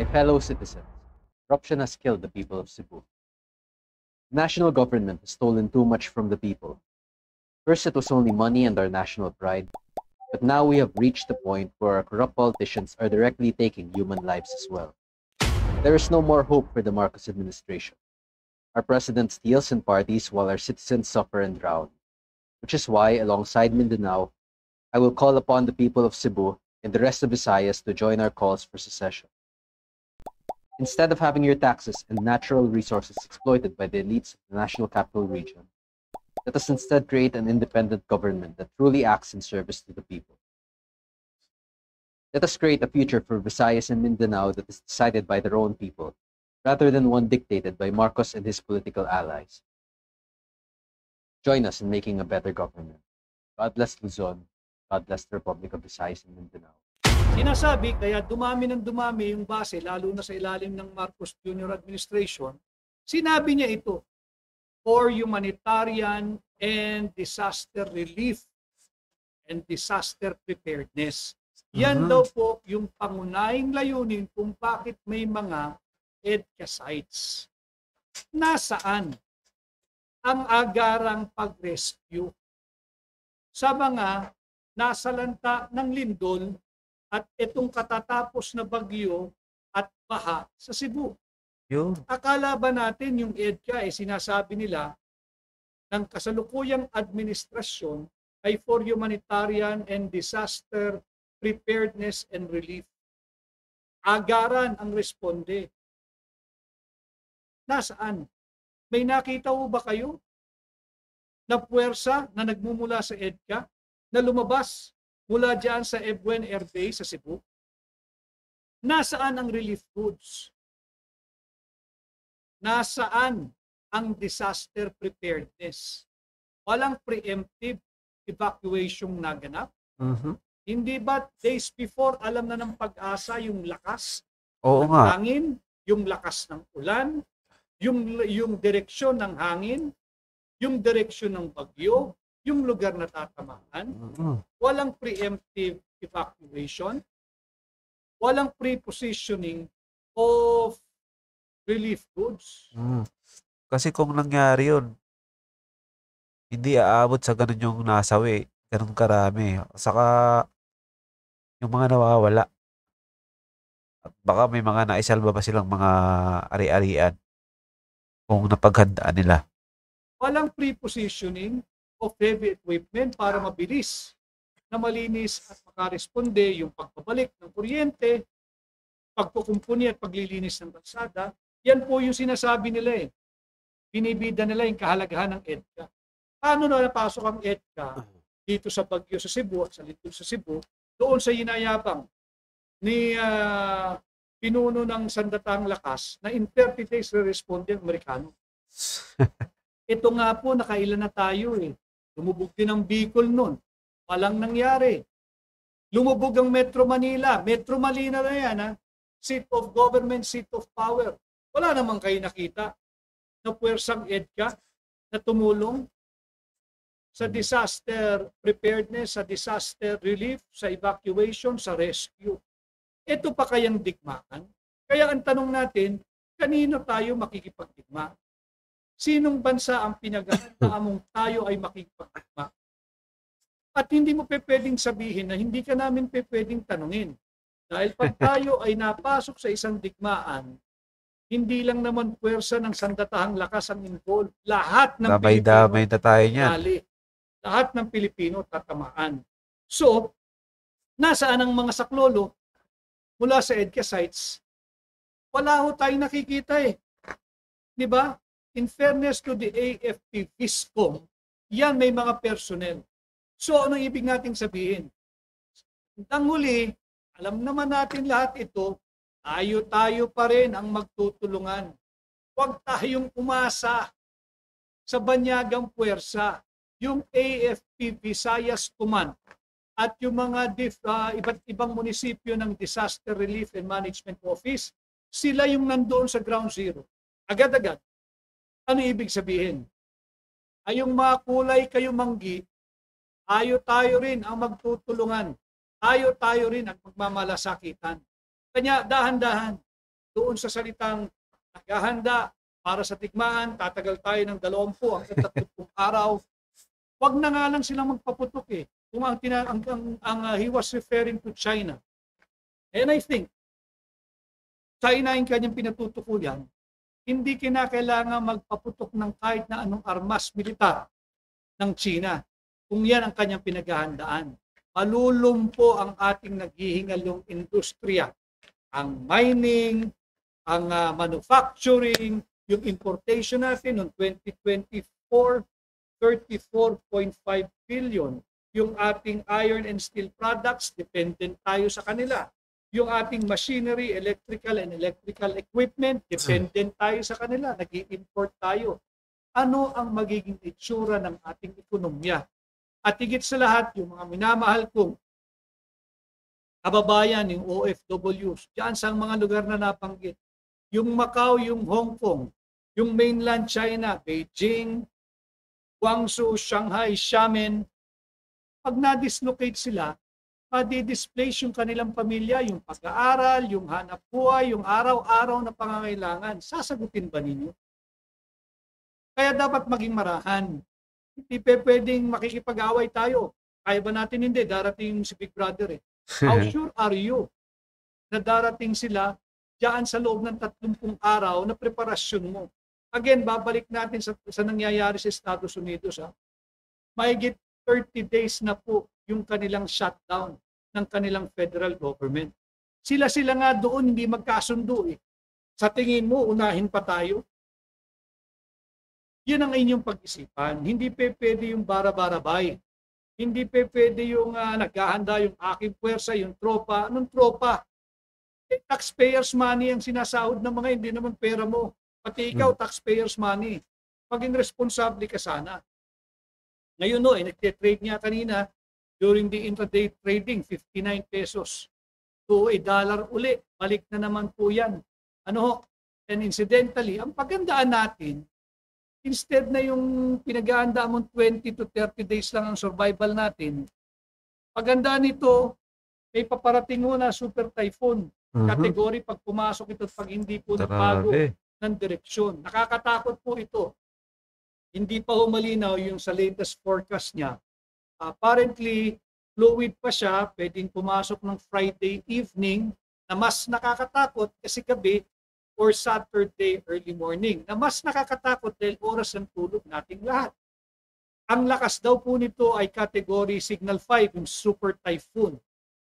My fellow citizens, corruption has killed the people of Cebu. The national government has stolen too much from the people. First, it was only money and our national pride, but now we have reached the point where our corrupt politicians are directly taking human lives as well. There is no more hope for the Marcos administration. Our president steals and parties while our citizens suffer and drown, which is why, alongside Mindanao, I will call upon the people of Cebu and the rest of Visayas to join our calls for secession. Instead of having your taxes and natural resources exploited by the elites of the National Capital Region, let us instead create an independent government that truly acts in service to the people. Let us create a future for Visayas and Mindanao that is decided by their own people, rather than one dictated by Marcos and his political allies. Join us in making a better government. God bless Luzon. God bless the Republic of Visayas and Mindanao. Sinasabi kaya dumami ng dumami yung base, lalo na sa ilalim ng Marcos Jr. administration, sinabi niya ito, for humanitarian and disaster relief and disaster preparedness. Yan daw po yung pangunahing layunin kung bakit may mga EDCA sites. Nasaan ang agarang pag-rescue sa mga nasalanta ng lindol at itong katatapos na bagyo at baha sa Cebu? Akala ba natin yung EDCA ay sinasabi nila ng kasalukuyang administrasyon ay for humanitarian and disaster preparedness and relief? Agaran ang responde. Nasaan? May nakita ho ba kayo na puwersa na nagmumula sa EDCA na lumabas mula dyan sa Ebuen Air Base sa Cebu? Nasaan ang relief goods? Nasaan ang disaster preparedness? Walang preemptive evacuation naganap? Hindi ba days before alam na ng Pag-asa yung lakas ng hangin, yung lakas ng ulan, yung direksyon ng hangin, yung direksyon ng bagyo, yung lugar na tatamaan? Walang preemptive evacuation, walang pre-positioning of relief goods. Kasi kung nangyari yun, hindi aabot sa ganun yung nasawi, ganun karami. Saka yung mga nawawala. At baka may mga naisalba pa silang mga ari-arian kung napaghandaan nila. Walang pre-positioning of heavy equipment para mabilis na malinis at makaresponde yung pagbabalik ng kuryente, pagkukumpuni at paglilinis ng kalsada. Yan po yung sinasabi nila eh. Binibida nila yung kahalagahan ng EDCA. Paano na napasok ang EDCA dito sa bagyo sa Cebu at sa lindol sa Cebu, doon sa hinayabang ni pinuno ng Sandatahang Lakas na in 30 days re-responde ang Amerikano. Ito nga po, nakailan na tayo eh. Lumubog din ang Bicol noon. Walang nangyari. Lumubog ang Metro Manila. Metro Manila na yan, ha? Seat of government, seat of power. Wala naman kayo nakita na puwersang EDCA na tumulong sa disaster preparedness, sa disaster relief, sa evacuation, sa rescue. Ito pa kayang digmaan? Kaya ang tanong natin, kanino tayo makikipagdigma? Sinong bansa ang pinaghahandaan mong tayo ay makikipagdigma? At hindi mo pwedeng sabihin na hindi ka namin pwedeng tanungin. Dahil pag tayo ay napasok sa isang digmaan, hindi lang naman puwersa ng Sandatahang Lakas ang involved. Lahat ng Damay-damay na tayo niyan. Lahat ng Pilipino tatamaan. So, nasaan ang mga saklolo mula sa EDCA sites? Wala ho tayong nakikita eh. Di ba? In fairness to the AFP Fiscom, yan may mga personnel. So, anong ibig nating sabihin? Ang huli, alam naman natin lahat ito, tayo pa rin ang magtutulungan. Huwag tayong umasa sa banyagang puwersa. Yung AFP Visayas Command at yung mga iba't ibang munisipyo ng Disaster Relief and Management Office, sila yung nandoon sa ground zero. Agad-agad. Ano ibig sabihin? Ay yung mga kulay kayo manggi, tayo rin ang magtutulungan. Tayo rin ang magmamalasakitan. Kanya dahan-dahan. doon sa salitang naghahanda para sa tigmaan, tatagal tayo ng 20 hanggang 30 araw. Wag na nga lang silang magpaputok eh. Kung he was referring to China. And I think, China yung kanyang pinatutukuyan, hindi kinakailangan magpaputok ng kahit na anong armas militar ng China kung yan ang kanyang pinaghahandaan. Malulumpo ang ating naghihingalong industriya. Ang mining, ang manufacturing, yung importation natin noong 2024, 34.5 billion. Yung ating iron and steel products, dependent tayo sa kanila. Yung ating machinery, electrical and electrical equipment, dependent tayo sa kanila. Nag-i-import tayo. Ano ang magiging itsura ng ating ekonomiya? At higit sa lahat, yung mga minamahal kong kababayan, yung OFWs, dyan sa mga lugar na nabanggit, yung Macau, yung Hong Kong, yung mainland China, Beijing, Guangzhou, Shanghai, Xiamen, pag na-dislocate sila, madi-displace yung kanilang pamilya, yung pag-aaral, yung hanap buhay, yung araw-araw na pangangailangan. Sasagutin ba ninyo? Kaya dapat maging marahan. Hindi pwedeng makikipag-away tayo. Kaya ba natin hindi? Darating si Big Brother eh. How sure are you na darating sila diyan sa loob ng 30 araw na preparasyon mo? Again, babalik natin sa nangyayari sa Estados Unidos. Mahigit 30 days na po yung kanilang shutdown ng kanilang federal government. Sila nga doon hindi magkasundo eh. Sa tingin mo, unahin pa tayo? Yan ang inyong pag-isipan. Hindi pwede yung bara-barabay. Hindi pwede yung naghahanda yung aking puwersa, yung tropa. Anong tropa? Taxpayers money ang sinasahod ng mga hindi naman pera mo. Pati ikaw, taxpayers money. Maging responsable ka sana. Ngayon nagte-trade niya kanina during the intraday trading, 59 pesos to $1 uli. Balik na naman po yan. And incidentally, ang pagandaan natin, instead na yung pinag-aanda mo 20 to 30 days lang ang survival natin, pagandaan nito, may paparating mo na super typhoon. Category pag pumasok ito at pag hindi po nagbago ng direksyon. Nakakatakot po ito. Hindi pa humalinaw yung sa latest forecast niya. Apparently, fluid pa siya, pwedeng pumasok ng Friday evening na mas nakakatakot kasi gabi or Saturday early morning na mas nakakatakot dahil oras ng tulog nating lahat. Ang lakas daw po nito ay category signal 5, yung super typhoon.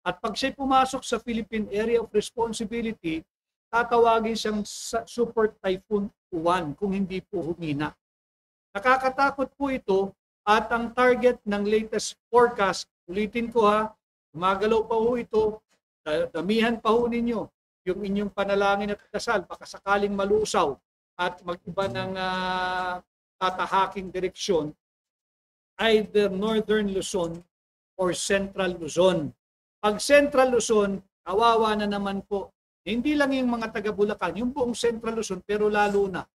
At pag siya pumasok sa Philippine Area of Responsibility, tatawagin siyang super typhoon 1 kung hindi po humina. Nakakatakot po ito at ang target ng latest forecast, ulitin ko gumagalaw pa ho ito, damihan pa ho ninyo yung inyong panalangin at dasal, baka sakaling malusaw at mag-iba ng tatahaking direksyon, either Northern Luzon or Central Luzon. Pag Central Luzon, kawawa na naman po. Hindi lang yung mga taga Bulacan, yung buong Central Luzon, pero lalo na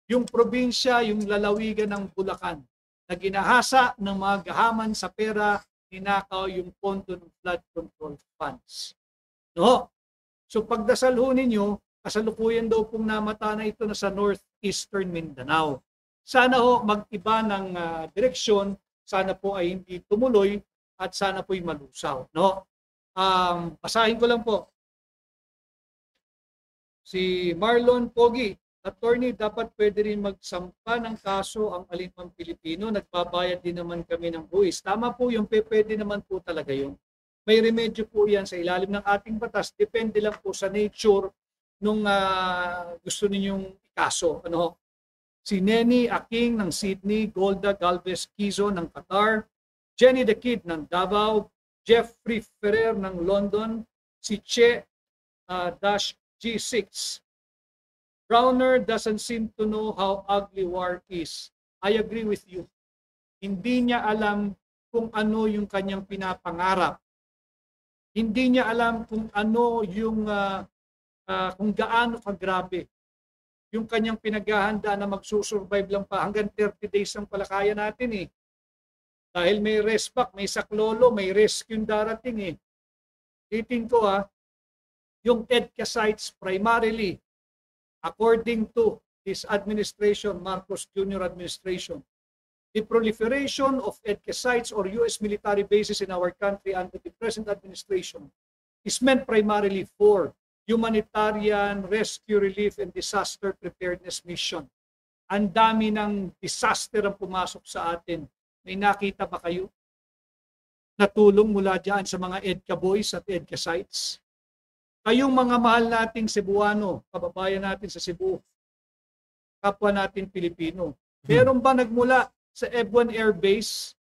yung probinsya, yung lalawigan ng Bulacan, na ginahasa ng mga gahaman sa pera, ninakaw yung pondo ng flood control funds. So pagdasal ho ninyo, kasalukuyan daw pong namata na ito na sa northeastern Mindanao. Sana ho mag-iba ng direksyon, sana po ay hindi tumuloy at sana po'y malusaw. Basahin ko lang po. Si Marlon Pogi, attorney, dapat pwede rin magsampa ng kaso ang alinmang Pilipino. Nagbabayad din naman kami ng buwis. Tama po yung pwede naman po talaga yun. May remedyo po yan sa ilalim ng ating batas. Depende lang po sa nature nung gusto ninyong ikaso. Si Neni Aking ng Sydney, Golda Galvez Kizo ng Qatar, Jenny the Kid ng Davao, Jeffrey Ferrer ng London, si Che G6. Browner doesn't seem to know how ugly war is. I agree with you. Hindi niya alam kung ano yung kanyang pinapangarap. Hindi niya alam kung ano yung kung gaano kagrabe yung kanyang pinaghahanda na magsusurvive lang pa hanggang 30 days ang palakaya natin eh. Dahil may rest back, may saklolo, may rescue darating eh. Itin ko yung EDCA sites primarily, according to this administration, Marcos Jr. administration, the proliferation of EDCA sites or U.S. military bases in our country under the present administration is meant primarily for humanitarian, rescue, relief, and disaster preparedness mission. Ang dami ng disaster ang pumasok sa atin. May nakita ba kayo na tulong mula dyan sa mga EDCA boys at EDCA sites? Kayong mga mahal nating Cebuano, kababayan natin sa Cebu, kapwa natin Pilipino, meron ba nagmula sa Ebuan Air Base?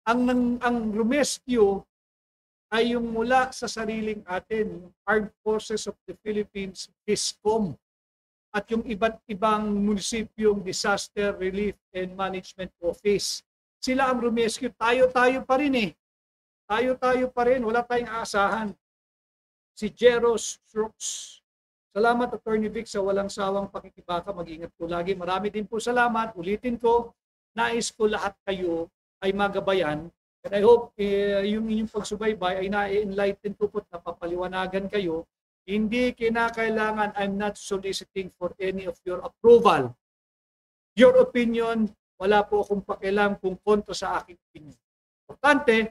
Ang rescue ay yung mula sa sariling atin, yung Armed Forces of the Philippines, DISCOM, at yung iba't ibang munisipyong Disaster Relief and Management Office. Sila ang rumescue. Tayo-tayo pa rin eh. Tayo-tayo pa rin. Wala tayong aasahan. Si Jeros Strokes. Salamat, Attorney Vic, sa walang sawang pakikibaka. Mag-ingat po lagi. Marami din po salamat. Ulitin ko, nais ko lahat kayo ay magabayan. And I hope yung inyong pagsubaybay ay na-enlighten po at napapaliwanagan kayo. Hindi kinakailangan, I'm not soliciting for any of your approval. Your opinion, wala po akong pakialam kung kontra sa aking opinion. Importante,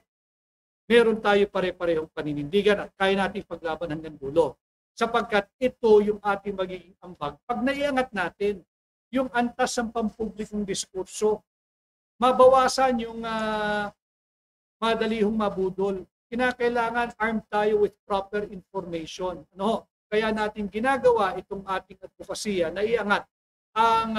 meron tayo pare-parehong paninindigan at kaya natin paglaban hanggang dulo. Sapagkat ito yung ating magiging ambag. Pag naiangat natin yung antas ng pampublikong diskurso, mabawasan yung madalihong mabudol. Kinakailangan armed tayo with proper information. Ano? Kaya natin ginagawa itong ating advokasya na iangat ang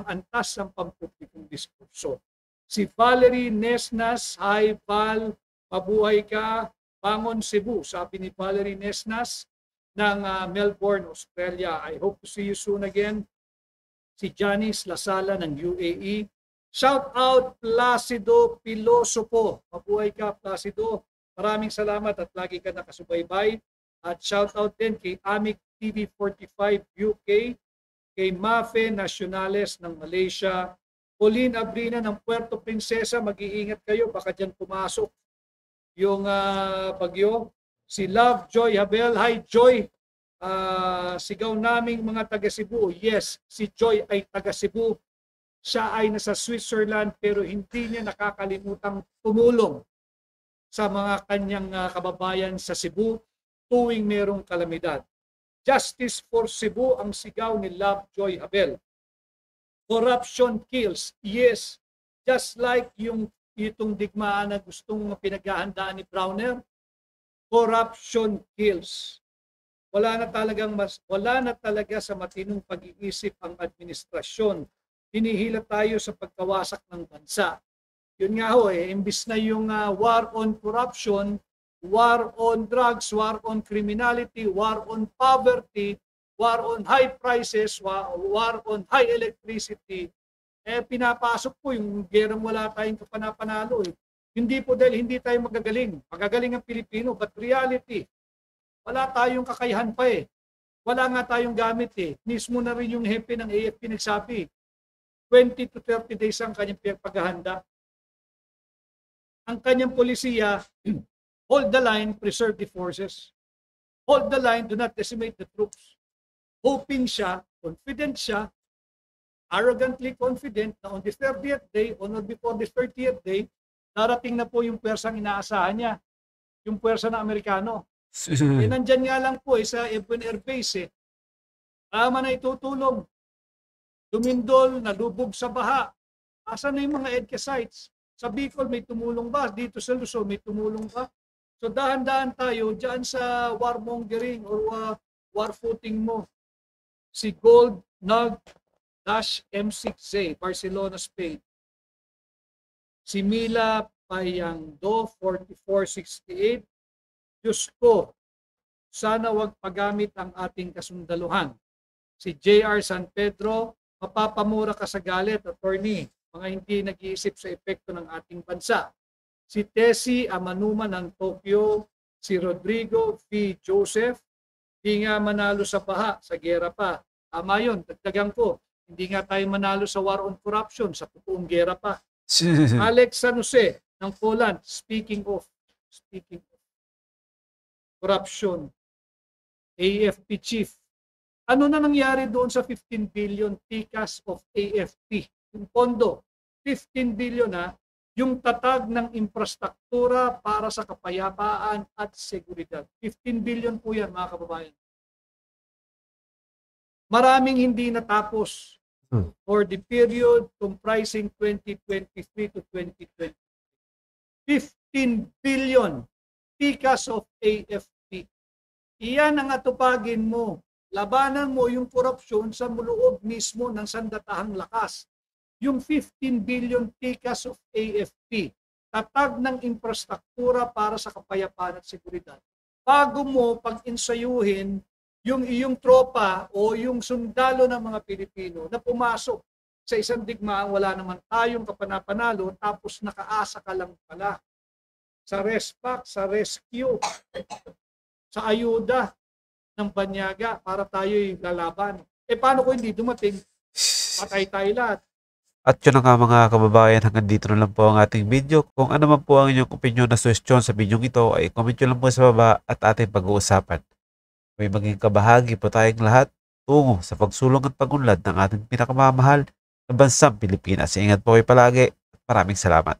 antas ng pampublikong diskurso. Si Valerie Nesnas, hi Val, mabuhay ka, bangon Cebu, sabi ni Valerie Nesnas ng Melbourne, Australia. I hope to see you soon again. Si Janice Lasala ng UAE. Shout out Placido Pilosopo. Mabuhay ka Placido. Maraming salamat at lagi ka nakasubaybay. At shout out din kay Amik TV 45 UK, kay Mafe Nacionales ng Malaysia, Pauline Abrina ng Puerto Princesa, mag-iingat kayo, baka dyan pumasok yung bagyo. Si Love Joy Habel, hi Joy. Sigaw naming mga taga Cebu. Yes, si Joy ay taga Cebu. Siya ay nasa Switzerland pero hindi niya nakakalimutang tumulong sa mga kanyang kababayan sa Cebu tuwing merong kalamidad. Justice for Cebu ang sigaw ni Love Joy Habel. Corruption kills. Yes, just like itong digmaan na gustong pinaghahandaan ni Browner, corruption kills. Wala na talaga sa matinong pag-iisip ang administrasyon. Hinihila tayo sa pagkawasak ng bansa. Yun nga ho imbis na yung war on corruption, war on drugs, war on criminality, war on poverty, war on high prices, war on high electricity, pinapasok po yung gerang wala tayong kapanapanalo. Hindi po dahil hindi tayo magagaling. Magagaling ang Pilipino, but reality, wala tayong kakayahan pa Wala nga tayong gamit Mismo na rin yung hepe ng AFP nagsabi, 20 to 30 days ang kanyang paghahanda. Ang kanyang polisiya, hold the line, preserve the forces. Hold the line, do not decimate the troops. Hoping siya, confident siya, arrogantly confident na on the 30th day, on or before the 30th day, darating na po yung pwersang inaasahan niya. Yung pwersa ng Amerikano. Nandyan nga lang po sa Ebuan Air Base tama na itutulong. Dumindol, nalubog sa baha. Asan na yung mga EDCA sites? Sa Bicol may tumulong ba? Dito sa Luzon may tumulong ba? So dahan-dahan tayo dyan sa warmongering or war footing mo. Si Gold Nug M6A, Barcelona, Spain. Si Mila Payangdo, 4468. Diyos ko, sana wag pagamit ang ating kasundaluhan. Si JR San Pedro, mapapamura ka sa galit, attorney, mga hindi nag-iisip sa epekto ng ating bansa. Si Tessie Amanuma ng Tokyo, si Rodrigo V. Joseph, hindi nga manalo sa baha, sa gera pa. Tama yun, dagdagan ko, hindi nga tayo manalo sa war on corruption, sa totoong gera pa. Alex San Jose ng Poland, speaking of corruption, AFP chief. Ano na nangyari doon sa 15 billion TCAS of AFP? Yung pondo, 15 billion yung tatag ng infrastruktura para sa kapayapaan at seguridad. 15 billion po yan, mga kababayan. Maraming hindi natapos for the period comprising 2023 to 2020. 15 billion TCAS of AFP. Iyan ang atupagin mo. Labanan mo yung korupsyon sa loob mismo ng sandatahang lakas. Yung 15 billion TCAS of AFP, tatag ng infrastruktura para sa kapayapaan at seguridad. Bago mo pag-insayuhin yung iyong tropa o yung sundalo ng mga Pilipino na pumasok sa isang digmaan, wala naman tayong kapanapanalo, tapos nakaasa ka lang pala sa respac, sa rescue, sa ayuda ng banyaga para tayo'y lalaban. Paano kung hindi dumating? Patay tayo lahat. At yun na nga mga kababayan, hanggang dito na lang po ang ating video. Kung ano man po ang inyong opinion na suggestion sa video ito, ay comment nyo lang po sa baba at ating pag-uusapan. May maging kabahagi po tayong lahat tungo sa pagsulong at pagunlad ng ating pinakamamahal na bansang Pilipinas. Ingat po kayo palagi at maraming salamat.